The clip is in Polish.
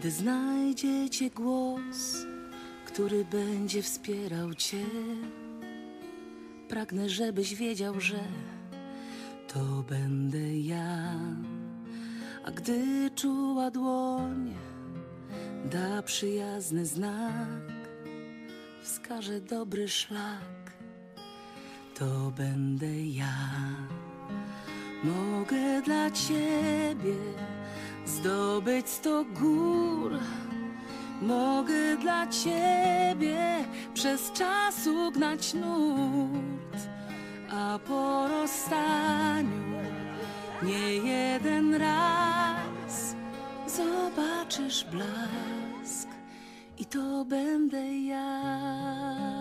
Gdy znajdziecie głos, który będzie wspierał cię, pragnę, żebyś wiedział, że to będę ja. A gdy czuła dłoń da przyjazny znak, wskaże dobry szlak, to będę ja. Mogę dla ciebie zdobyć 100 gór, mogę dla ciebie przez czas ugnać nurt, a po rozstaniu nie jeden raz zobaczysz blask i to będę ja.